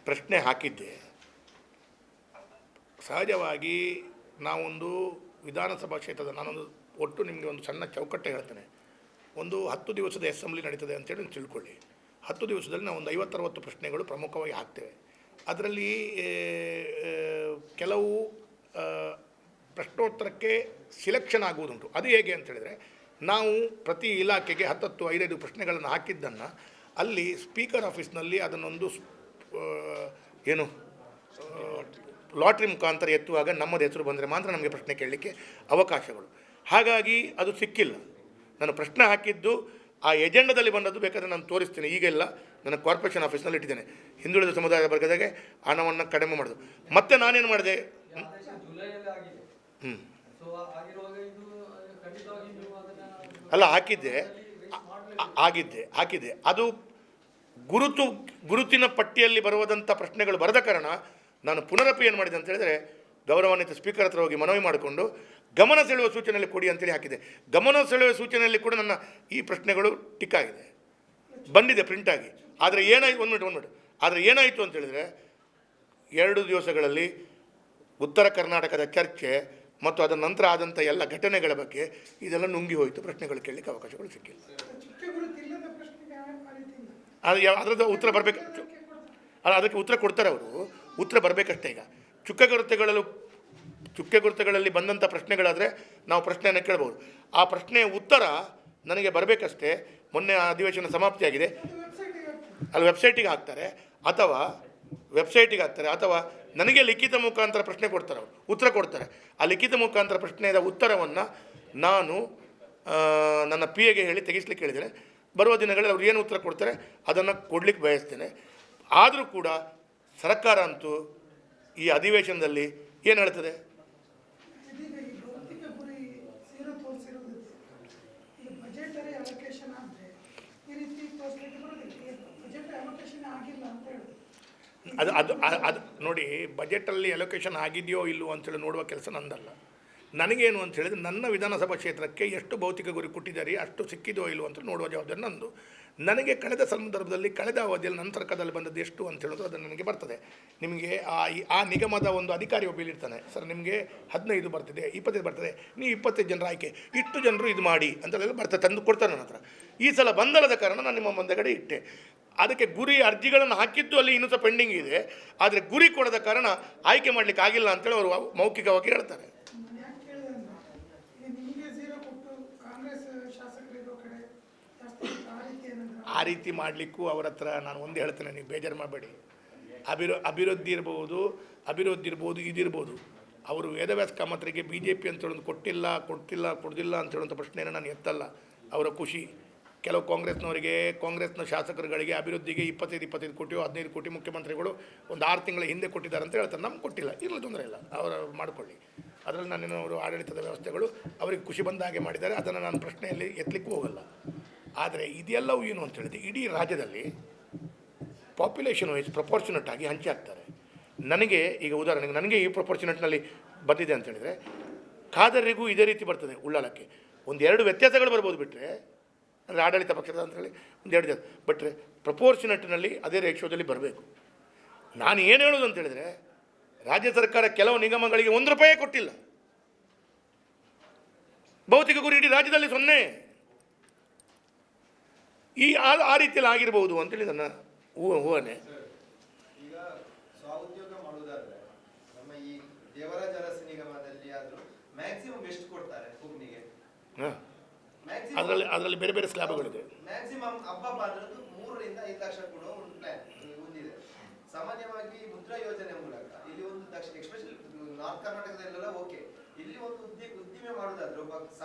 ಪ್ರಶ್ನೆ ಹಾಕಿದ್ದೆ. ಸಹಜವಾಗಿ ನಾವೊಂದು ವಿಧಾನಸಭಾ ಕ್ಷೇತ್ರದ ನಾನೊಂದು ಒಟ್ಟು ನಿಮಗೆ ಒಂದು ಸಣ್ಣ ಚೌಕಟ್ಟೆ ಹೇಳ್ತೇನೆ. ಒಂದು 10 ದಿವಸದ ಅಸೆಂಬ್ಲಿ ನಡೀತದೆ ಅಂತೇಳಿ ತಿಳ್ಕೊಳ್ಳಿ. 10 ದಿವಸದಲ್ಲಿ ನಾವು ಒಂದು 50-60 ಪ್ರಶ್ನೆಗಳು ಪ್ರಮುಖವಾಗಿ ಹಾಕ್ತೇವೆ. ಅದರಲ್ಲಿ ಕೆಲವು ಪ್ರಶ್ನೋತ್ತರಕ್ಕೆ ಸಿಲೆಕ್ಷನ್ ಆಗುವುದುಂಟು. ಅದು ಹೇಗೆ ಅಂತೇಳಿದರೆ, ನಾವು ಪ್ರತಿ ಇಲಾಖೆಗೆ 10-5 ಪ್ರಶ್ನೆಗಳನ್ನು ಹಾಕಿದ್ದನ್ನು ಅಲ್ಲಿ ಸ್ಪೀಕರ್ ಆಫೀಸ್ನಲ್ಲಿ ಅದನ್ನೊಂದು ಏನು ಲಾಟ್ರಿ ಮುಖಾಂತರ ಎತ್ತುವಾಗ ನಮ್ಮದು ಹೆಸರು ಬಂದರೆ ಮಾತ್ರ ನಮಗೆ ಪ್ರಶ್ನೆ ಕೇಳಲಿಕ್ಕೆ ಅವಕಾಶಗಳು. ಹಾಗಾಗಿ ಅದು ಸಿಕ್ಕಿಲ್ಲ. ನಾನು ಪ್ರಶ್ನೆ ಹಾಕಿದ್ದು ಆ ಎಜೆಂಡದಲ್ಲಿ ಬಂದದ್ದು ಬೇಕಾದರೆ ನಾನು ತೋರಿಸ್ತೀನಿ. ಈಗೆಲ್ಲ ನನ್ನ ಕಾರ್ಪೊರೇಷನ್ ಆಫೀಸ್ನಲ್ಲಿ ಇಟ್ಟಿದ್ದೇನೆ. ಹಿಂದುಳಿದ ಸಮುದಾಯದ ವರ್ಗದಾಗೆ ಹಣವನ್ನು ಕಡಿಮೆ ಮಾಡೋದು. ಮತ್ತೆ ನಾನೇನು ಮಾಡಿದೆ, ಅಲ್ಲ ಹಾಕಿದ್ದೆ ಅದು ಗುರುತಿನ ಪಟ್ಟಿಯಲ್ಲಿ ಬರುವುದಂಥ ಪ್ರಶ್ನೆಗಳು ಬರದ ಕಾರಣ ನಾನು ಪುನರಪಿ ಏನು ಮಾಡಿದೆ ಅಂತ ಹೇಳಿದರೆ, ಗೌರವಾನ್ವಿತ ಸ್ಪೀಕರ್ ಹತ್ರ ಹೋಗಿ ಮನವಿ ಮಾಡಿಕೊಂಡು ಗಮನ ಸೆಳೆಯುವ ಸೂಚನೆಯಲ್ಲಿ ಕೊಡಿ ಅಂತೇಳಿ ಹಾಕಿದೆ. ಗಮನ ಸೆಳೆಯುವ ಸೂಚನೆಯಲ್ಲಿ ಕೂಡ ನನ್ನ ಈ ಪ್ರಶ್ನೆಗಳು ಟಿಕ್ ಆಗಿದೆ, ಬಂದಿದೆ ಪ್ರಿಂಟಾಗಿ. ಆದರೆ ಏನಾಯಿತು, ಒಂದು ಮಿನಿಟ್ ಆದರೆ ಏನಾಯಿತು ಅಂತ ಹೇಳಿದರೆ, 2 ದಿವಸಗಳಲ್ಲಿ ಉತ್ತರ ಕರ್ನಾಟಕದ ಚರ್ಚೆ ಮತ್ತು ಅದರ ನಂತರ ಆದಂಥ ಎಲ್ಲ ಘಟನೆಗಳ ಬಗ್ಗೆ ಇದೆಲ್ಲ ನುಂಗಿ ಹೋಯಿತು. ಪ್ರಶ್ನೆಗಳು ಕೇಳಲಿಕ್ಕೆ ಅವಕಾಶಗಳು ಸಿಕ್ಕಿಲ್ಲ. ಅದರದ್ದು ಉತ್ತರ ಬರಬೇಕು. ಅದಕ್ಕೆ ಉತ್ತರ ಕೊಡ್ತಾರೆ ಅವರು, ಉತ್ತರ ಬರಬೇಕಷ್ಟೇ. ಈಗ ಚುಕ್ಕೆ ಗುರುತುಗಳಲ್ಲಿ ಬಂದಂಥ ಪ್ರಶ್ನೆಗಳಾದರೆ ನಾವು ಪ್ರಶ್ನೆಯನ್ನು ಕೇಳ್ಬೋದು. ಆ ಪ್ರಶ್ನೆಯ ಉತ್ತರ ನನಗೆ ಬರಬೇಕಷ್ಟೇ. ಮೊನ್ನೆ ಅಧಿವೇಶನ ಸಮಾಪ್ತಿಯಾಗಿದೆ, ಅಲ್ಲಿ ವೆಬ್ಸೈಟಿಗೆ ಹಾಕ್ತಾರೆ ಅಥವಾ ನನಗೆ ಲಿಖಿತ ಮುಖಾಂತರ ಪ್ರಶ್ನೆ ಕೊಡ್ತಾರೆ, ಅವರು ಉತ್ತರ ಕೊಡ್ತಾರೆ. ಆ ಲಿಖಿತ ಮುಖಾಂತರ ಪ್ರಶ್ನೆಯ ಉತ್ತರವನ್ನು ನಾನು ನನ್ನ PAಗೆ ಹೇಳಿ ತೆಗಿಸ್ಲಿಕ್ಕೆ ಹೇಳಿದ್ದೇನೆ. ಬರುವ ದಿನಗಳಲ್ಲಿ ಅವ್ರು ಏನು ಉತ್ತರ ಕೊಡ್ತಾರೆ ಅದನ್ನು ಕೊಡಲಿಕ್ಕೆ ಬಯಸ್ತೇನೆ. ಆದರೂ ಕೂಡ ಸರ್ಕಾರ ಅಂತೂ ಈ ಅಧಿವೇಶನದಲ್ಲಿ ಏನು ಹೇಳ್ತದೆ, ಅದು ನೋಡಿ, ಬಜೆಟಲ್ಲಿ ಅಲೋಕೇಶನ್ ಆಗಿದೆಯೋ ಇಲ್ಲವೋ ಅಂತೇಳಿ ನೋಡುವ ಕೆಲಸ ನಂದಲ್ಲ. ನನಗೇನು ಅಂತ ಹೇಳಿದರೆ, ನನ್ನ ವಿಧಾನಸಭಾ ಕ್ಷೇತ್ರಕ್ಕೆ ಎಷ್ಟು ಭೌತಿಕ ಗುರಿ ಕೊಟ್ಟಿದ್ದಾರೆ, ಅಷ್ಟು ಸಿಕ್ಕಿದೋ ಇಲ್ಲವೋ ಅಂತ ನೋಡುವ ಜವಾಬ್ದಾರಿ ನಂದು. ನನಗೆ ಕಳೆದ ಸಂದರ್ಭದಲ್ಲಿ ಕಳೆದ ಅವಧಿಯಲ್ಲಿ ನನ್ನ ಸರ್ಕಾರದಲ್ಲಿ ಬಂದದ್ದು ಎಷ್ಟು ಅಂತ ಹೇಳೋದು ಅದು ನನಗೆ ಬರ್ತದೆ. ನಿಮಗೆ ಆ ನಿಗಮದ ಒಂದು ಅಧಿಕಾರಿ ಒಬ್ಬ ಇರ್ತಾನೆ, ಸರ್ ನಿಮಗೆ 15 ಬರ್ತಿದೆ, 25 ಬರ್ತದೆ, ನೀವು 25 ಜನರ ಆಯ್ಕೆ, ಇಷ್ಟು ಜನರು ಇದು ಮಾಡಿ ಅಂತೆಲ್ಲ ಬರ್ತದೆ, ತಂದು ಕೊಡ್ತಾರೆ ನನ್ನ ಹತ್ರ. ಈ ಸಲ ಬಂದಲದ ಕಾರಣ ನಾನು ನಿಮ್ಮ ಮುಂದೆಗಡೆ ಇಟ್ಟೆ. ಅದಕ್ಕೆ ಗುರಿ ಅರ್ಜಿಗಳನ್ನು ಹಾಕಿದ್ದು ಅಲ್ಲಿ ಇನ್ನೂ ಸಹ ಪೆಂಡಿಂಗ್ ಇದೆ. ಆದರೆ ಗುರಿ ಕೊಡದ ಕಾರಣ ಆಯ್ಕೆ ಮಾಡಲಿಕ್ಕೆ ಆಗಿಲ್ಲ ಅಂತೇಳಿ ಅವರು ಮೌಖಿಕವಾಗಿ ಹೇಳ್ತಾರೆ. ಆ ರೀತಿ ಮಾಡಲಿಕ್ಕೂ ಅವ್ರ ಹತ್ರ ನಾನು ಒಂದು ಹೇಳ್ತೇನೆ, ನೀವು ಬೇಜಾರು ಮಾಡಬೇಡಿ. ಅಭಿವೃದ್ಧಿ ಇರ್ಬೋದು ಇದಿರ್ಬೋದು. ಅವರು ವೇದವ್ಯಾಸ ಕಾಮತ್ರಿಗೆ BJP ಅಂತ ಹೇಳೋದು ಕೊಡ್ದಿಲ್ಲ ಅಂತ ಹೇಳುವಂಥ ಪ್ರಶ್ನೆಯನ್ನು ನಾನು ಎತ್ತಲ್ಲ. ಅವರ ಖುಷಿ. ಕೆಲವು ಕಾಂಗ್ರೆಸ್ನ ಶಾಸಕರುಗಳಿಗೆ ಅಭಿವೃದ್ಧಿಗೆ 25 ಕೋಟಿಯೋ 15 ಕೋಟಿ ಮುಖ್ಯಮಂತ್ರಿಗಳು ಒಂದು 6 ತಿಂಗಳ ಹಿಂದೆ ಕೊಟ್ಟಿದ್ದಾರೆ ಅಂತ ಹೇಳ್ತಾರೆ. ನಮ್ಗೆ ಕೊಟ್ಟಿಲ್ಲ, ಇರಲಿ, ತೊಂದರೆ ಇಲ್ಲ, ಅವರು ಮಾಡಿಕೊಳ್ಳಿ. ಅದರಲ್ಲಿ ನಾನೇನು ಅವರು ಆಡಳಿತದ ವ್ಯವಸ್ಥೆಗಳು ಅವರಿಗೆ ಖುಷಿ ಬಂದ ಹಾಗೆ ಮಾಡಿದ್ದಾರೆ, ಅದನ್ನು ನಾನು ಪ್ರಶ್ನೆಯಲ್ಲಿ ಎತ್ತಲಿಕ್ಕೂ ಹೋಗಲ್ಲ. ಆದರೆ ಇದೆಲ್ಲವೂ ಏನು ಅಂತ ಹೇಳಿದೆ, ಇಡೀ ರಾಜ್ಯದಲ್ಲಿ ಪಾಪ್ಯುಲೇಷನ್ ವೈಸ್ ಪ್ರಪೋರ್ಚುನೇಟ್ ಆಗಿ ಹಂಚಿ ಹಾಕ್ತಾರೆ. ನನಗೆ ಈಗ ಉದಾಹರಣೆಗೆ ನನಗೆ ಈ ಪ್ರಪೋರ್ಚುನೇಟ್ನಲ್ಲಿ ಬಂದಿದೆ ಅಂತ ಹೇಳಿದರೆ, ಖಾದರಿಗೂ ಇದೇ ರೀತಿ ಬರ್ತದೆ. ಉಳ್ಳಾಲಕ್ಕೆ 1-2 ವ್ಯತ್ಯಾಸಗಳು ಬರ್ಬೋದು ಬಿಟ್ಟರೆ, ಅಂದರೆ ಆಡಳಿತ ಪಕ್ಷದ ಅಂತೇಳಿ 1-2 ಬಿಟ್ಟರೆ ಪ್ರಪೋರ್ಚುನೇಟ್ನಲ್ಲಿ ಅದೇ ರೇಷಿಯೋದಲ್ಲಿ ಬರಬೇಕು. ನಾನು ಏನು ಹೇಳೋದು ಅಂತ ಹೇಳಿದರೆ, ರಾಜ್ಯ ಸರ್ಕಾರ ಕೆಲವು ನಿಗಮಗಳಿಗೆ 1 ರೂಪಾಯಿ ಕೊಟ್ಟಿಲ್ಲ. ಭೌತಿಕ ಗುರಿ ಇಡೀ ರಾಜ್ಯದಲ್ಲಿ 0. ಆ ರೀತಿಯಲ್ಲಿ ಆಗಿರಬಹುದು ಅಂತೇಳಿ ನನ್ನ ಊಹನೆ. ಈಗ ಸ್ವಉದ್ಯೋಗ ಮಾಡುವುದಾದ್ರೆ ನಮ್ಮ ಈ ದೇವರಾಜ ಅರಸು ನಿಗಮದಲ್ಲಿ ಆದರೂ ಮ್ಯಾಕ್ಸಿಮಮ್ ಎಷ್ಟು ಕೊಡ್ತಾರೆ ಹುಗ್ನಿಗೆ? ಅದರಲ್ಲಿ ಬೇರೆ ಬೇರೆ ಸ್ಲ್ಯಾಬ್ಗಳಿದೆ. ಮ್ಯಾಕ್ಸಿಮಮ್ ಹಬ್ಬ ಅನ್ನೋದು 3 ರಿಂದ 5 ಲಕ್ಷ ಕೊಡುವ ಒಂದು ಪ್ಲಾನ್ ಹೊಂದಿದೆ. ಸಾಮಾನ್ಯವಾಗಿ ಮುದ್ರಾ ಯೋಜನೆ ಮೂಲಕ ಇಲ್ಲಿ ಒಂದು ದಕ್ಷಿಣ ಎಸ್ಪೆಷಲಿ ನಾರ್ತ್ ಕರ್ನಾಟಕದಲ್ಲೆಲ್ಲ ಓಕೆ, ಇಲ್ಲಿ ಒಂದು ಉದ್ದಿಮೆ ಮಾಡೋದಾದ್ರೆ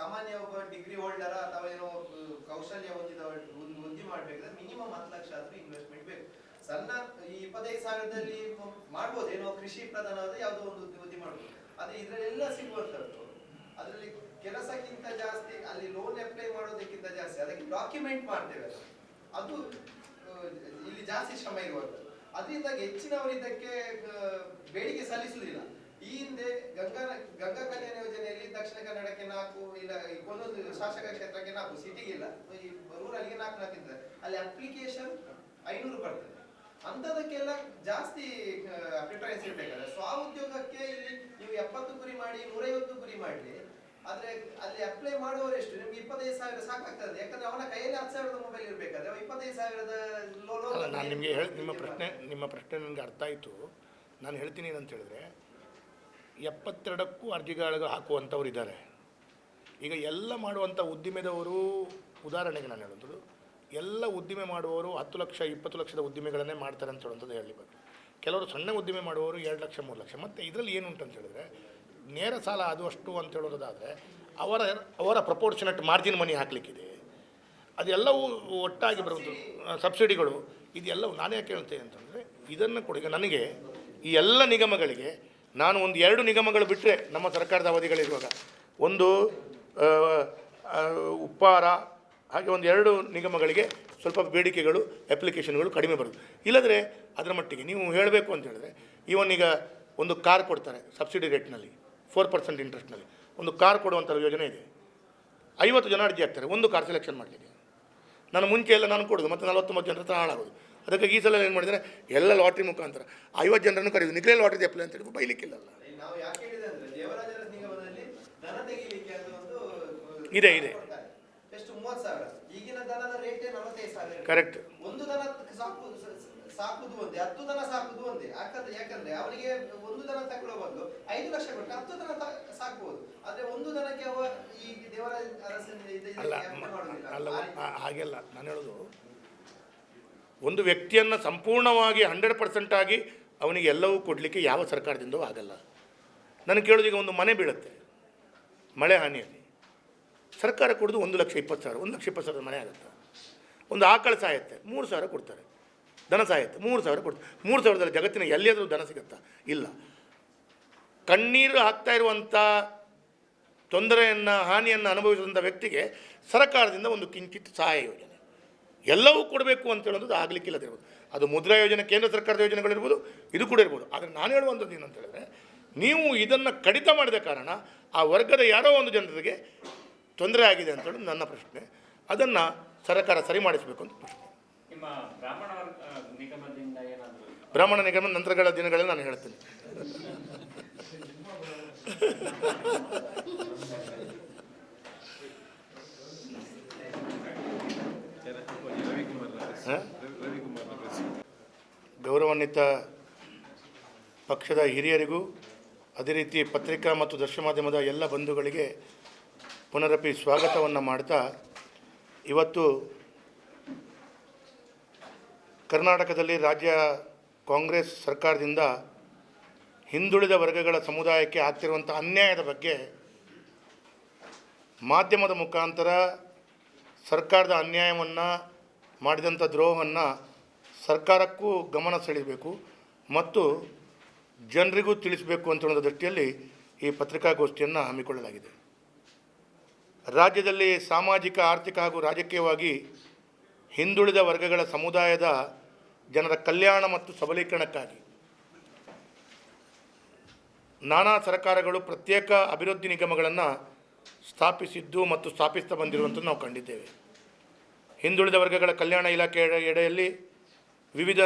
ಒಬ್ಬ ಡಿಗ್ರಿ ಹೋಲ್ಡರ್ ಅಥವಾ ಏನೋ ಕೌಶಲ್ಯ ಹೊಂದಿದ ಒಂದು ಉದ್ದಿಮೆ ಮಾಡಬೇಕಾದ್ರೆ ಮಿನಿಮಮ್ 10 ಲಕ್ಷ ಆದ್ರೂ ಇನ್ವೆಸ್ಟ್ಮೆಂಟ್ ಬೇಕು. ಸಣ್ಣ ಈ 25,000ದಲ್ಲಿ ಮಾಡ್ಬೋದು, ಏನೋ ಕೃಷಿ ಪ್ರಧಾನವಾದ ಯಾವುದೋ ಒಂದು ಉದ್ದಿಮೆ ಮಾಡ್ಬೋದು. ಆದ್ರೆ ಇದರಲ್ಲೆಲ್ಲ ಸಿಗುವಂಥದ್ದು ಅದರಲ್ಲಿ ಕೆಲಸಕ್ಕಿಂತ ಜಾಸ್ತಿ ಅಲ್ಲಿ ಲೋನ್ ಅಪ್ಲೈ ಮಾಡೋದಕ್ಕಿಂತ ಜಾಸ್ತಿ ಅದಕ್ಕೆ ಡಾಕ್ಯುಮೆಂಟ್ ಮಾಡ್ತೇವೆ, ಅದು ಇಲ್ಲಿ ಜಾಸ್ತಿ ಶ್ರಮ ಇರುವಂಥದ್ದು. ಅದರಿಂದಾಗಿ ಹೆಚ್ಚಿನವರು ಇದಕ್ಕೆ ಬೇಡಿಕೆ ಸಲ್ಲಿಸುವುದಿಲ್ಲ. ಈ ಹಿಂದೆ ಗಂಗಾ ಕಲ್ಯಾಣ ಯೋಜನೆಯಲ್ಲಿ ದಕ್ಷಿಣ ಕನ್ನಡಕ್ಕೆ 4, ಇಲ್ಲ ಒಂದೊಂದು ಶಾಸಕ ಕ್ಷೇತ್ರಕ್ಕೆ 4, ಸಿಟಿಗೆ ಇಲ್ಲ, ಈ ರೂರಲ್ಗೆ 4 ಇದ್ದಾರೆ. ಅಲ್ಲಿ ಅಪ್ಲಿಕೇಶನ್ 500 ಬರ್ತದೆ. ಅಂತದಕ್ಕೆಲ್ಲ ಜಾಸ್ತಿ ಪ್ರಿಫರೆನ್ಸ್ ಇರ್ಬೇಕಾದ್ರೆ ಸ್ವಉದ್ಯೋಗಕ್ಕೆ ಇಲ್ಲಿ ನೀವು 70 ಕುರಿ ಮಾಡಿ 150 ಕುರಿ ಮಾಡಲಿ, ಆದ್ರೆ ಅಲ್ಲಿ ಅಪ್ಲೈ ಮಾಡುವವರು ಎಷ್ಟು? ನಿಮ್ಗೆ 25,000 ಸಾಕಾಗ್ತದೆ, ಯಾಕಂದ್ರೆ ಅವನ ಕೈಯಲ್ಲಿ 10,000 ಮೊಬೈಲ್ ಇರ್ಬೇಕಾದ್ರೆ 25,000 ನಾನು ನಿಮಗೆ ನಿಮ್ಮ ಪ್ರಶ್ನೆ ನನಗೆ ಅರ್ಥ ಆಯಿತು. ನಾನು ಹೇಳ್ತೀನಿ ಏನಂತ ಹೇಳಿದ್ರೆ 72ಕ್ಕೂ ಅರ್ಜಿಗಳು ಹಾಕುವಂಥವ್ರು ಇದ್ದಾರೆ. ಈಗ ಎಲ್ಲ ಮಾಡುವಂಥ ಉದ್ದಿಮೆದವರು, ಉದಾಹರಣೆಗೆ ನಾನು ಹೇಳೋದು, ಎಲ್ಲ ಉದ್ದಿಮೆ ಮಾಡುವವರು 10 ಲಕ್ಷ 20 ಲಕ್ಷದ ಉದ್ದಿಮೆಗಳನ್ನೇ ಮಾಡ್ತಾರೆ ಅಂತ ಹೇಳುವಂಥದ್ದು ಹೇಳಬೇಕು. ಕೆಲವರು ಸಣ್ಣ ಉದ್ದಿಮೆ ಮಾಡುವವರು 2 ಲಕ್ಷ 3 ಲಕ್ಷ. ಮತ್ತು ಇದರಲ್ಲಿ ಏನು ಉಂಟು ಅಂತ ಹೇಳಿದ್ರೆ, ನೇರ ಸಾಲ ಅದು ಅಷ್ಟು ಅಂತ ಹೇಳೋದಾದರೆ ಅವರ ಪ್ರಪೋರ್ಷನೇಟ್ ಮಾರ್ಜಿನ್ ಮನಿ ಹಾಕಲಿಕ್ಕಿದೆ. ಅದೆಲ್ಲವೂ ಒಟ್ಟಾಗಿ ಬರುವುದು ಸಬ್ಸಿಡಿಗಳು, ಇದೆಲ್ಲವೂ ನಾನೇ ಯಾಕೆ ಹೇಳ್ತೇನೆ ಅಂತಂದರೆ, ಇದನ್ನು ಕೂಡ ಈಗ ನನಗೆ ಈ ಎಲ್ಲ ನಿಗಮಗಳಿಗೆ ನಾನು ಒಂದು 2 ನಿಗಮಗಳು ಬಿಟ್ಟರೆ ನಮ್ಮ ಸರ್ಕಾರದ ಅವಧಿಗಳಿರುವಾಗ ಒಂದು ಉಪ್ಪಾರ, ಹಾಗೆ ಒಂದು 2 ನಿಗಮಗಳಿಗೆ ಸ್ವಲ್ಪ ಬೇಡಿಕೆಗಳು ಅಪ್ಲಿಕೇಶನ್ಗಳು ಕಡಿಮೆ ಬರೋದು. ಇಲ್ಲದ್ರೆ ಅದರ ಮಟ್ಟಿಗೆ ನೀವು ಹೇಳಬೇಕು ಅಂತ ಹೇಳಿದ್ರೆ, ಇವನ್ ಈಗ ಒಂದು ಕಾರ್ ಕೊಡ್ತಾರೆ ಸಬ್ಸಿಡಿ ರೇಟ್ನಲ್ಲಿ 4% ಇಂಟ್ರೆಸ್ಟ್ನಲ್ಲಿ ಒಂದು ಕಾರ್ ಕೊಡುವಂಥ ಯೋಜನೆ ಇದೆ. 50 ಜನ ಅರ್ಜಿ ಆಗ್ತಾರೆ ಒಂದು ಕಾರ್ ಸೆಲೆಕ್ಷನ್ ಮಾಡಲಿಕ್ಕೆ. ನಾನು ಮುಂಚೆ ಎಲ್ಲ ನಾನು ಕೊಡೋದು ಮತ್ತು 49 ಜನರ ಹತ್ರ ಹಾಳಾಗೋದು. ಅದಕ್ಕೆ ಈ ಸಲ ಏನು ಮಾಡಿದರೆ ಎಲ್ಲ ಲಾಟ್ರಿ ಮುಖಾಂತರ 50 ಜನರನ್ನು ಕರೆಯೋದು, ನಿಖಲೇ ಲಾಟ್ರಿ ಅಪ್ಲೈ ಅಂತ ಹೇಳಿ ಬೈಲಿಕ್ಕಿಲ್ಲಲ್ಲ. ನಾವು ಯಾಕೆ ಹೇಳಿದೆ ಅಂದ್ರೆ ದೇವರಾಜರ ನಿಗಮದಲ್ಲಿ ದನ ತೆಗಿಲಿಕ್ಕೆ ಅಂತ ಒಂದು ಇದೆ ಎಷ್ಟು 30,000, ಈಗಿನ ದನದ ರೇಟ್ 45,000. ಕರೆಕ್ಟ್. ಒಂದು ದನ ಸಾಕುದು ಒಂದೇ, 10 ದನ ಸಾಕುದು ಒಂದೇ. ಯಾಕಂದ್ರೆ ಅವನಿಗೆ ಒಂದು ದನ ತಗೊಳ್ಳೋ ಬದಲು 5 ಲಕ್ಷ ಕೊಟ್ಟು 10 ದನ ಸಾಕಬಹುದು. ಆದ್ರೆ ಒಂದು ದನಕ್ಕೆ ಅವ ಈ ದೇವರಾಜ ಅಲ್ಲ ಹಾಗೆಲ್ಲ ನಾನು ಹೇಳೋದು, ಒಂದು ವ್ಯಕ್ತಿಯನ್ನು ಸಂಪೂರ್ಣವಾಗಿ 100% ಆಗಿ ಅವನಿಗೆ ಎಲ್ಲವೂ ಕೊಡಲಿಕ್ಕೆ ಯಾವ ಸರ್ಕಾರದಿಂದಲೂ ಆಗಲ್ಲ. ನನಗೆ ಕೇಳೋದು, ಈಗ ಒಂದು ಮನೆ ಬೀಳುತ್ತೆ ಮಳೆ ಹಾನಿಯಲ್ಲಿ, ಸರ್ಕಾರ ಕೊಡೋದು 1,20,000, 1,20,000 ಮನೆ ಆಗುತ್ತೆ. ಒಂದು ಆಕಳ ಸಾಯುತ್ತೆ 3,000 ಕೊಡ್ತಾರೆ, ದನ ಸಾಯುತ್ತೆ 3,000 ಕೊಡ್ತಾರೆ. 3,000ದಲ್ಲಿ ಜಗತ್ತಿನ ಎಲ್ಲಿಯಾದರೂ ದನ ಸಿಗುತ್ತಾ? ಇಲ್ಲ. ಕಣ್ಣೀರು ಹಾಕ್ತಾ ಇರುವಂಥ ತೊಂದರೆಯನ್ನು, ಹಾನಿಯನ್ನು ಅನುಭವಿಸಿದಂಥ ವ್ಯಕ್ತಿಗೆ ಸರ್ಕಾರದಿಂದ ಒಂದು ಕಿಂಚಿತ್ ಸಹಾಯ ಯೋಜನೆ ಎಲ್ಲವೂ ಕೊಡಬೇಕು ಅಂತ ಹೇಳೋದು ಆಗಲಿಕ್ಕಿಲ್ಲದಿರ್ಬೋದು. ಅದು ಮುದ್ರಾ ಯೋಜನೆ, ಕೇಂದ್ರ ಸರ್ಕಾರದ ಯೋಜನೆಗಳಿರ್ಬೋದು, ಇದು ಕೂಡ ಇರ್ಬೋದು. ಆದರೆ ನಾನು ಹೇಳುವಂಥದ್ದು ಏನಂತ ಹೇಳಿದ್ರೆ, ನೀವು ಇದನ್ನು ಕಡಿತ ಮಾಡಿದ ಕಾರಣ ಆ ವರ್ಗದ ಯಾರೋ ಒಂದು ಜನರಿಗೆ ತೊಂದರೆ ಆಗಿದೆ ಅಂತ ಹೇಳೋದು ನನ್ನ ಪ್ರಶ್ನೆ. ಅದನ್ನು ಸರ್ಕಾರ ಸರಿ ಮಾಡಿಸಬೇಕು ಅಂತ ಪ್ರಶ್ನೆ. ಬ್ರಾಹ್ಮಣ ನಿಗಮ ನಂತರಗಳ ದಿನಗಳಲ್ಲಿ ನಾನು ಹೇಳ್ತೀನಿ. ಗೌರವಾನ್ವಿತ ಪಕ್ಷದ ಹಿರಿಯರಿಗೂ, ಅದೇ ರೀತಿ ಪತ್ರಿಕಾ ಮತ್ತು ದೃಶ್ಯ ಮಾಧ್ಯಮದ ಎಲ್ಲ ಬಂಧುಗಳಿಗೆ ಪುನರಪಿ ಸ್ವಾಗತವನ್ನು ಮಾಡ್ತಾ, ಇವತ್ತು ಕರ್ನಾಟಕದಲ್ಲಿ ರಾಜ್ಯ ಕಾಂಗ್ರೆಸ್ ಸರ್ಕಾರದಿಂದ ಹಿಂದುಳಿದ ವರ್ಗಗಳ ಸಮುದಾಯಕ್ಕೆ ಆಗ್ತಿರುವಂಥ ಅನ್ಯಾಯದ ಬಗ್ಗೆ ಮಾಧ್ಯಮದ ಮುಖಾಂತರ ಸರ್ಕಾರದ ಅನ್ಯಾಯವನ್ನು, ಮಾಡಿದಂಥ ದ್ರೋಹವನ್ನು ಸರ್ಕಾರಕ್ಕೂ ಗಮನ ಸೆಳೆಯಬೇಕು ಮತ್ತು ಜನರಿಗೂ ತಿಳಿಸಬೇಕು ಅಂತ ಅನ್ನೋ ದೃಷ್ಟಿಯಲ್ಲಿ ಈ ಪತ್ರಿಕಾಗೋಷ್ಠಿಯನ್ನು ಹಮ್ಮಿಕೊಳ್ಳಲಾಗಿದೆ. ರಾಜ್ಯದಲ್ಲಿ ಸಾಮಾಜಿಕ, ಆರ್ಥಿಕ ಹಾಗೂ ರಾಜಕೀಯವಾಗಿ ಹಿಂದುಳಿದ ವರ್ಗಗಳ ಸಮುದಾಯದ ಜನರ ಕಲ್ಯಾಣ ಮತ್ತು ಸಬಲೀಕರಣಕ್ಕಾಗಿ ನಾನಾ ಸರ್ಕಾರಗಳು ಪ್ರತ್ಯೇಕ ಅಭಿವೃದ್ಧಿ ನಿಗಮಗಳನ್ನು ಸ್ಥಾಪಿಸಿದ್ದು ಮತ್ತು ಸ್ಥಾಪಿಸ್ತಾ ಬಂದಿರುವಂಥದ್ದು ನಾವು ಕಂಡಿದ್ದೇವೆ. ಹಿಂದುಳಿದ ವರ್ಗಗಳ ಕಲ್ಯಾಣ ಇಲಾಖೆ ಎಡೆಯಲ್ಲಿ ವಿವಿಧ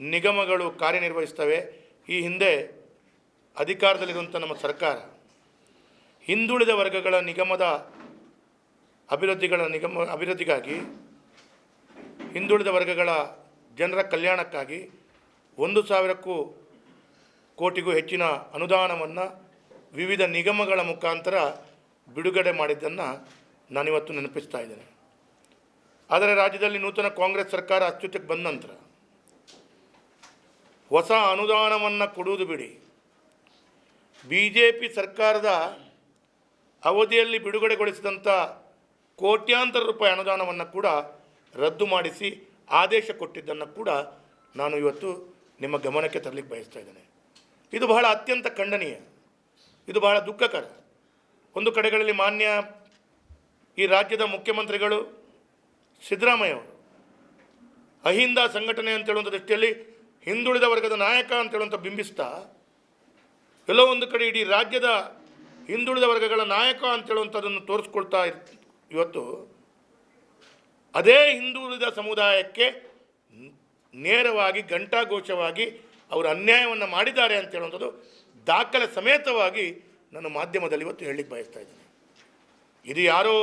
ನಿಗಮಗಳು ಕಾರ್ಯನಿರ್ವಹಿಸ್ತವೆ. ಈ ಹಿಂದೆ ಅಧಿಕಾರದಲ್ಲಿರುವಂಥ ನಮ್ಮ ಸರ್ಕಾರ ಹಿಂದುಳಿದ ವರ್ಗಗಳ ನಿಗಮದ ಅಭಿವೃದ್ಧಿಗಾಗಿ, ಹಿಂದುಳಿದ ವರ್ಗಗಳ ಜನರ ಕಲ್ಯಾಣಕ್ಕಾಗಿ 1,000 ಕೋಟಿಗೂ ಹೆಚ್ಚಿನ ಅನುದಾನವನ್ನು ವಿವಿಧ ನಿಗಮಗಳ ಮುಖಾಂತರ ಬಿಡುಗಡೆ ಮಾಡಿದ್ದನ್ನು ನಾನಿವತ್ತು ನೆನಪಿಸ್ತಾ ಇದ್ದೇನೆ. ಆದರೆ ರಾಜ್ಯದಲ್ಲಿ ನೂತನ ಕಾಂಗ್ರೆಸ್ ಸರ್ಕಾರ ಅಸ್ತಿತ್ವಕ್ಕೆ ಬಂದ ನಂತರ ಹೊಸ ಅನುದಾನವನ್ನು ಕೊಡುವುದು ಬಿಡಿ, BJP ಸರ್ಕಾರದ ಅವಧಿಯಲ್ಲಿ ಬಿಡುಗಡೆಗೊಳಿಸಿದಂಥ ಕೋಟ್ಯಾಂತರ ರೂಪಾಯಿ ಅನುದಾನವನ್ನು ಕೂಡ ರದ್ದು ಮಾಡಿಸಿ ಆದೇಶ ಕೊಟ್ಟಿದ್ದನ್ನು ಕೂಡ ನಾನು ಇವತ್ತು ನಿಮ್ಮ ಗಮನಕ್ಕೆ ತರಲಿಕ್ಕೆ ಬಯಸ್ತಾ ಇದ್ದೇನೆ. ಇದು ಬಹಳ ಅತ್ಯಂತ ಖಂಡನೀಯ, ಇದು ಬಹಳ ದುಃಖಕರ. ಒಂದು ಕಡೆಗಳಲ್ಲಿ ಮಾನ್ಯ ಈ ರಾಜ್ಯದ ಮುಖ್ಯಮಂತ್ರಿಗಳು ಸಿದ್ದರಾಮಯ್ಯ ಅವರು ಅಹಿಂದ ಸಂಘಟನೆ ಅಂತೇಳುವಂಥ ದೃಷ್ಟಿಯಲ್ಲಿ ಹಿಂದುಳಿದ ವರ್ಗದ ನಾಯಕ ಅಂತೇಳುವಂಥ ಬಿಂಬಿಸ್ತಾ, ಎಲ್ಲೋ ಒಂದು ಕಡೆ ಇಡೀ ರಾಜ್ಯದ ಹಿಂದುಳಿದ ವರ್ಗಗಳ ನಾಯಕ ಅಂತೇಳುವಂಥದ್ದನ್ನು ತೋರಿಸ್ಕೊಳ್ತಾ ಇವತ್ತು ಅದೇ ಹಿಂದುಳಿದ ಸಮುದಾಯಕ್ಕೆ ನೇರವಾಗಿ ಘಂಟಾಘೋಷವಾಗಿ ಅವರು ಅನ್ಯಾಯವನ್ನು ಮಾಡಿದ್ದಾರೆ ಅಂತ ಹೇಳುವಂಥದ್ದು ದಾಖಲೆ ಸಮೇತವಾಗಿ ನಾನು ಮಾಧ್ಯಮದಲ್ಲಿ ಇವತ್ತು ಹೇಳಲಿಕ್ಕೆ ಬಯಸ್ತಾ ಇದ್ದೀನಿ. ಇದು ಯಾರೋ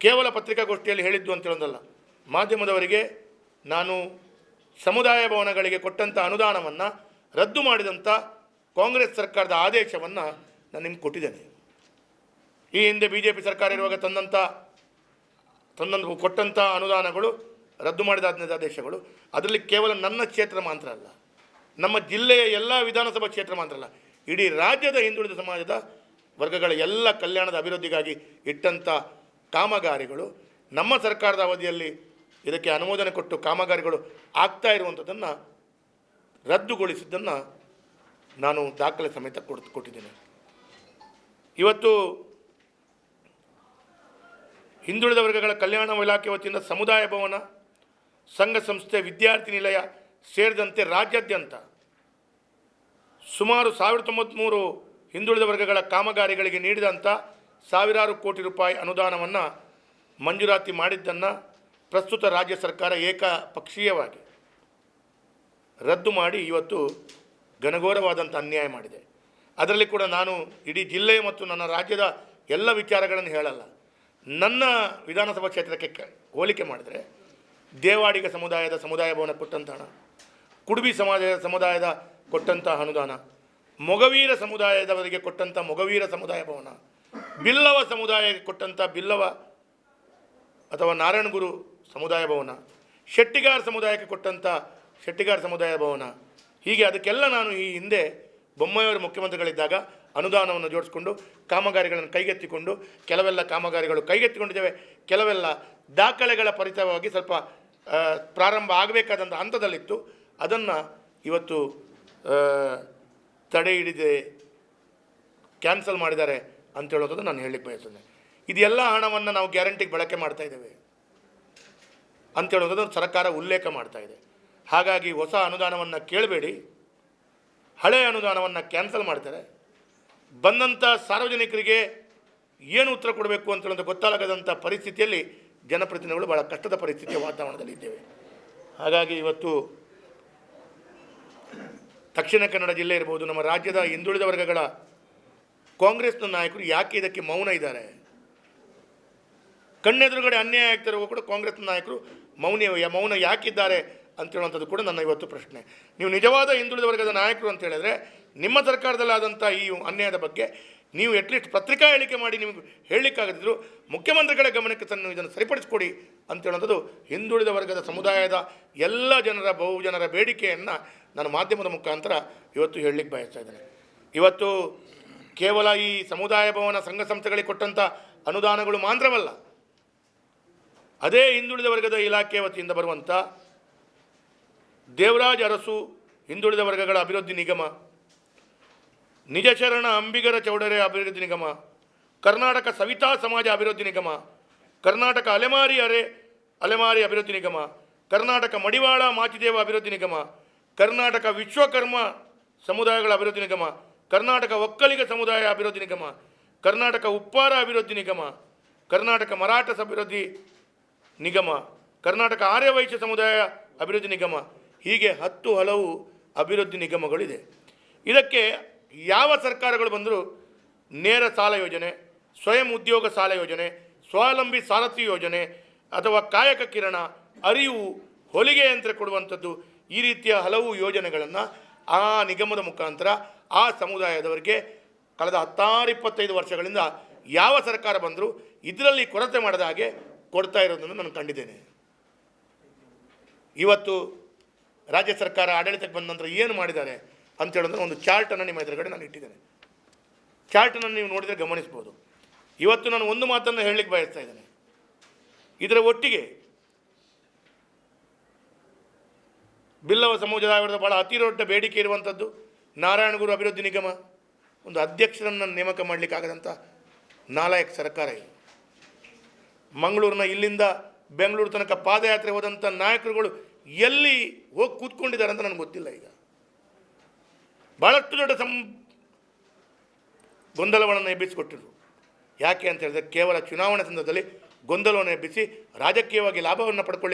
ಕೇವಲ ಪತ್ರಿಕಾಗೋಷ್ಠಿಯಲ್ಲಿ ಹೇಳಿದ್ದು ಅಂತ ಹೇಳೋದಲ್ಲ. ಮಾಧ್ಯಮದವರಿಗೆ ನಾನು ಸಮುದಾಯ ಭವನಗಳಿಗೆ ಕೊಟ್ಟಂಥ ಅನುದಾನವನ್ನು ರದ್ದು ಮಾಡಿದಂಥ ಕಾಂಗ್ರೆಸ್ ಸರ್ಕಾರದ ಆದೇಶವನ್ನು ನಾನು ನಿಮ್ಗೆ ಕೊಟ್ಟಿದ್ದೇನೆ. ಈ ಹಿಂದೆ BJP ಸರ್ಕಾರ ಇರುವಾಗ ಕೊಟ್ಟಂಥ ಅನುದಾನಗಳು ರದ್ದು ಮಾಡಿದ ಆದೇಶಗಳು ಅದರಲ್ಲಿ ಕೇವಲ ನನ್ನ ಕ್ಷೇತ್ರ ಮಾತ್ರ ಅಲ್ಲ, ನಮ್ಮ ಜಿಲ್ಲೆಯ ಎಲ್ಲ ವಿಧಾನಸಭಾ ಕ್ಷೇತ್ರ ಮಾತ್ರ ಅಲ್ಲ, ಇಡೀ ರಾಜ್ಯದ ಹಿಂದುಳಿದ ಸಮಾಜದ ವರ್ಗಗಳ ಎಲ್ಲ ಕಲ್ಯಾಣದ ಅಭಿವೃದ್ಧಿಗಾಗಿ ಇಟ್ಟಂಥ ಕಾಮಗಾರಿಗಳು ನಮ್ಮ ಸರ್ಕಾರದ ಅವಧಿಯಲ್ಲಿ ಇದಕ್ಕೆ ಅನುಮೋದನೆ ಕೊಟ್ಟು ಕಾಮಗಾರಿಗಳು ಆಗ್ತಾ ಇರುವಂಥದ್ದನ್ನು ರದ್ದುಗೊಳಿಸಿದ್ದನ್ನು ನಾನು ದಾಖಲೆ ಸಮೇತ ಕೊಟ್ಟಿದ್ದೇನೆ. ಇವತ್ತು ಹಿಂದುಳಿದ ವರ್ಗಗಳ ಕಲ್ಯಾಣ ಇಲಾಖೆ ವತಿಯಿಂದ ಸಮುದಾಯ ಭವನ, ಸಂಘ ಸಂಸ್ಥೆ, ವಿದ್ಯಾರ್ಥಿ ನಿಲಯ ಸೇರಿದಂತೆ ರಾಜ್ಯಾದ್ಯಂತ ಸುಮಾರು 1093 ಹಿಂದುಳಿದ ವರ್ಗಗಳ ಕಾಮಗಾರಿಗಳಿಗೆ ನೀಡಿದಂಥ ಸಾವಿರಾರು ಕೋಟಿ ರೂಪಾಯಿ ಅನುದಾನವನ್ನು ಮಂಜೂರಾತಿ ಮಾಡಿದ್ದನ್ನು ಪ್ರಸ್ತುತ ರಾಜ್ಯ ಸರ್ಕಾರ ಏಕಪಕ್ಷೀಯವಾಗಿ ರದ್ದು ಮಾಡಿ ಇವತ್ತು ಘನಘೋರವಾದಂಥ ಅನ್ಯಾಯ ಮಾಡಿದೆ. ಅದರಲ್ಲಿ ಕೂಡ ನಾನು ಇಡೀ ಜಿಲ್ಲೆ ಮತ್ತು ನನ್ನ ರಾಜ್ಯದ ಎಲ್ಲ ವಿಚಾರಗಳನ್ನು ಹೇಳಲ್ಲ. ನನ್ನ ವಿಧಾನಸಭಾ ಕ್ಷೇತ್ರಕ್ಕೆ ಹೋಲಿಕೆ ಮಾಡಿದರೆ ದೇವಾಡಿಗ ಸಮುದಾಯ ಭವನ ಕೊಟ್ಟಂಥ ಹಣ, ಕುಡುಬಿ ಸಮುದಾಯದ ಕೊಟ್ಟಂಥ ಅನುದಾನ, ಮೊಗವೀರ ಸಮುದಾಯದವರಿಗೆ ಕೊಟ್ಟಂಥ ಮೊಗವೀರ ಸಮುದಾಯ ಭವನ, ಬಿಲ್ಲವ ಸಮುದಾಯಕ್ಕೆ ಕೊಟ್ಟಂಥ ಬಿಲ್ಲವ ಅಥವಾ ನಾರಾಯಣಗುರು ಸಮುದಾಯ ಭವನ, ಶೆಟ್ಟಿಗಾರ ಸಮುದಾಯಕ್ಕೆ ಕೊಟ್ಟಂಥ ಶೆಟ್ಟಿಗಾರ ಸಮುದಾಯ ಭವನ, ಹೀಗೆ ಅದಕ್ಕೆಲ್ಲ ನಾನು ಈ ಹಿಂದೆ ಬೊಮ್ಮಾಯಿಯವರು ಮುಖ್ಯಮಂತ್ರಿಗಳಿದ್ದಾಗ ಅನುದಾನವನ್ನು ಜೋಡಿಸ್ಕೊಂಡು ಕಾಮಗಾರಿಗಳನ್ನು ಕೈಗೆತ್ತಿಕೊಂಡು ಕೆಲವೆಲ್ಲ ಕಾಮಗಾರಿಗಳು ಕೈಗೆತ್ತಿಕೊಂಡಿದ್ದೇವೆ, ಕೆಲವೆಲ್ಲ ದಾಖಲೆಗಳ ಪರಿತವಾಗಿ ಸ್ವಲ್ಪ ಪ್ರಾರಂಭ ಆಗಬೇಕಾದಂಥ ಹಂತದಲ್ಲಿತ್ತು. ಅದನ್ನು ಇವತ್ತು ತಡೆ ಹಿಡಿದೆ ಕ್ಯಾನ್ಸಲ್ ಮಾಡಿದ್ದಾರೆ ಅಂತ ಹೇಳೋದು ನಾನು ಹೇಳಲಿಕ್ಕೆ ಬಯಸ್ತೇನೆ. ಇದೆಲ್ಲ ಹಣವನ್ನು ನಾವು ಗ್ಯಾರಂಟಿಗೆ ಬಳಕೆ ಮಾಡ್ತಾ ಇದ್ದೇವೆ ಅಂತ ಹೇಳೋದು ಸರ್ಕಾರ ಉಲ್ಲೇಖ ಮಾಡ್ತಾ ಇದೆ. ಹಾಗಾಗಿ ಹೊಸ ಅನುದಾನವನ್ನು ಕೇಳಬೇಡಿ, ಹಳೆಯ ಅನುದಾನವನ್ನು ಕ್ಯಾನ್ಸಲ್ ಮಾಡ್ತಾರೆ. ಬಂದಂಥ ಸಾರ್ವಜನಿಕರಿಗೆ ಏನು ಉತ್ತರ ಕೊಡಬೇಕು ಅಂತ ಹೇಳೋದು ಗೊತ್ತಾಗದಂಥ ಪರಿಸ್ಥಿತಿಯಲ್ಲಿ ಜನಪ್ರತಿನಿಧಿಗಳು ಭಾಳ ಕಷ್ಟದ ಪರಿಸ್ಥಿತಿಯ ವಾತಾವರಣದಲ್ಲಿ ಇದ್ದೇವೆ. ಹಾಗಾಗಿ ಇವತ್ತು ದಕ್ಷಿಣ ಕನ್ನಡ ಜಿಲ್ಲೆ ಇರ್ಬೋದು, ನಮ್ಮ ರಾಜ್ಯದ ಹಿಂದುಳಿದ ವರ್ಗಗಳ ಕಾಂಗ್ರೆಸ್ನ ನಾಯಕರು ಯಾಕೆ ಇದಕ್ಕೆ ಮೌನ ಇದ್ದಾರೆ? ಕಣ್ಣೆದುರುಗಡೆ ಅನ್ಯಾಯ ಆಗ್ತಿರುವ ಕೂಡ ಕಾಂಗ್ರೆಸ್ನ ನಾಯಕರು ಮೌನ ಯಾಕಿದ್ದಾರೆ ಅಂತ ಹೇಳುವಂಥದ್ದು ಕೂಡ ನನ್ನ ಇವತ್ತು ಪ್ರಶ್ನೆ. ನೀವು ನಿಜವಾದ ಹಿಂದುಳಿದ ವರ್ಗದ ನಾಯಕರು ಅಂತ ಹೇಳಿದ್ರೆ ನಿಮ್ಮ ಸರ್ಕಾರದಲ್ಲಾದಂಥ ಈ ಅನ್ಯಾಯದ ಬಗ್ಗೆ ನೀವು ಅಟ್ಲೀಸ್ಟ್ ಪತ್ರಿಕಾ ಹೇಳಿಕೆ ಮಾಡಿ ನಿಮಗೆ ಹೇಳಲಿಕ್ಕಾಗದಿದ್ರು ಮುಖ್ಯಮಂತ್ರಿಗಳ ಗಮನಕ್ಕೆ ತಂದು ಇದನ್ನು ಸರಿಪಡಿಸಿಕೊಡಿ ಅಂತ ಹೇಳುವಂಥದ್ದು ಹಿಂದುಳಿದ ವರ್ಗದ ಸಮುದಾಯದ ಎಲ್ಲ ಬಹುಜನರ ಬೇಡಿಕೆಯನ್ನು ನಾನು ಮಾಧ್ಯಮದ ಮುಖಾಂತರ ಇವತ್ತು ಹೇಳಲಿಕ್ಕೆ ಬಯಸ್ತಾ ಇದ್ದೇನೆ. ಇವತ್ತು ಕೇವಲ ಈ ಸಮುದಾಯ ಭವನ ಸಂಘ ಸಂಸ್ಥೆಗಳಿಗೆ ಕೊಟ್ಟಂಥ ಅನುದಾನಗಳು ಮಾತ್ರವಲ್ಲ, ಅದೇ ಹಿಂದುಳಿದ ವರ್ಗದ ಇಲಾಖೆ ವತಿಯಿಂದ ಬರುವಂಥ ದೇವರಾಜ ಅರಸು ಹಿಂದುಳಿದ ವರ್ಗಗಳ ಅಭಿವೃದ್ಧಿ ನಿಗಮ, ನಿಜಶರಣ ಅಂಬಿಗರ ಚೌಡರೆ ಅಭಿವೃದ್ಧಿ ನಿಗಮ, ಕರ್ನಾಟಕ ಸವಿತಾ ಸಮಾಜ ಅಭಿವೃದ್ಧಿ ನಿಗಮ, ಕರ್ನಾಟಕ ಅಲೆಮಾರಿ ಅಭಿವೃದ್ಧಿ ನಿಗಮ, ಕರ್ನಾಟಕ ಮಡಿವಾಳ ಮಾಚಿದೇವ ಅಭಿವೃದ್ಧಿ ನಿಗಮ, ಕರ್ನಾಟಕ ವಿಶ್ವಕರ್ಮ ಸಮುದಾಯಗಳ ಅಭಿವೃದ್ಧಿ ನಿಗಮ, ಕರ್ನಾಟಕ ಒಕ್ಕಲಿಗ ಸಮುದಾಯ ಅಭಿವೃದ್ಧಿ ನಿಗಮ, ಕರ್ನಾಟಕ ಉಪ್ಪಾರ ಅಭಿವೃದ್ಧಿ ನಿಗಮ, ಕರ್ನಾಟಕ ಮರಾಠ ಅಭಿವೃದ್ಧಿ ನಿಗಮ, ಕರ್ನಾಟಕ ಆರ್ಯವೈಶ್ಯ ಸಮುದಾಯ ಅಭಿವೃದ್ಧಿ ನಿಗಮ, ಹೀಗೆ 10 ಹಲವು ಅಭಿವೃದ್ಧಿ ನಿಗಮಗಳಿದೆ. ಇದಕ್ಕೆ ಯಾವ ಸರ್ಕಾರಗಳು ಬಂದರೂ ನೇರ ಸಾಲ ಯೋಜನೆ, ಸ್ವಯಂ ಉದ್ಯೋಗ ಸಾಲ ಯೋಜನೆ, ಸ್ವಾವಲಂಬಿ ಸಾರಥಿ ಯೋಜನೆ ಅಥವಾ ಕಾಯಕ ಕಿರಣ, ಅರಿವು, ಹೊಲಿಗೆ ಯಂತ್ರ ಕೊಡುವಂಥದ್ದು, ಈ ರೀತಿಯ ಹಲವು ಯೋಜನೆಗಳನ್ನು ಆ ನಿಗಮದ ಮುಖಾಂತರ ಆ ಸಮುದಾಯದವರಿಗೆ ಕಳೆದ 16-25 ವರ್ಷಗಳಿಂದ ಯಾವ ಸರ್ಕಾರ ಬಂದರೂ ಇದರಲ್ಲಿ ಕೊರತೆ ಮಾಡದ ಹಾಗೆ ಕೊಡ್ತಾ ಇರೋದನ್ನು ನಾನು ಕಂಡಿದ್ದೇನೆ. ಇವತ್ತು ರಾಜ್ಯ ಸರ್ಕಾರ ಆಡಳಿತಕ್ಕೆ ಬಂದ ನಂತರ ಏನು ಮಾಡಿದ್ದಾರೆ ಅಂತ ಹೇಳೋದ್ರೆ ಒಂದು ಚಾರ್ಟನ್ನು ನಿಮ್ಮ ಎದುರುಗಡೆ ನಾನು ಇಟ್ಟಿದ್ದೇನೆ. ಚಾರ್ಟನ್ನು ನೀವು ನೋಡಿದರೆ ಗಮನಿಸ್ಬೋದು. ಇವತ್ತು ನಾನು ಒಂದು ಮಾತನ್ನು ಹೇಳಲಿಕ್ಕೆ ಬಯಸ್ತಾ ಇದ್ದೇನೆ. ಇದರ ಒಟ್ಟಿಗೆ ಬಿಲ್ಲವ ಸಮುದಾಯದ ಭಾಳ ಅತಿ ದೊಡ್ಡ ಬೇಡಿಕೆ ಇರುವಂಥದ್ದು ನಾರಾಯಣಗುರು ಅಭಿವೃದ್ಧಿ ನಿಗಮ, ಒಂದು ಅಧ್ಯಕ್ಷರನ್ನು ನೇಮಕ ಮಾಡಲಿಕ್ಕಾಗದಂಥ ನಾಲಾಯಕ ಸರ್ಕಾರ ಇದೆ. ಮಂಗಳೂರಿನ ಇಲ್ಲಿಂದ ಬೆಂಗಳೂರು ತನಕ ಪಾದಯಾತ್ರೆ ಹೋದಂಥ ನಾಯಕರುಗಳು ಎಲ್ಲಿ ಹೋಗಿ ಕೂತ್ಕೊಂಡಿದ್ದಾರೆ ಅಂತ ನನಗೆ ಗೊತ್ತಿಲ್ಲ. ಈಗ ಭಾಳಷ್ಟು ದೊಡ್ಡ ಗೊಂದಲವನ್ನು ಎಬ್ಬಿಸಿಕೊಟ್ಟಿರು. ಯಾಕೆ ಅಂತ ಹೇಳಿದ್ರೆ ಕೇವಲ ಚುನಾವಣೆ ಸಂದರ್ಭದಲ್ಲಿ ಗೊಂದಲವನ್ನು ಎಬ್ಬಿಸಿ ರಾಜಕೀಯವಾಗಿ ಲಾಭವನ್ನು ಪಡ್ಕೊಳ್ಳಿ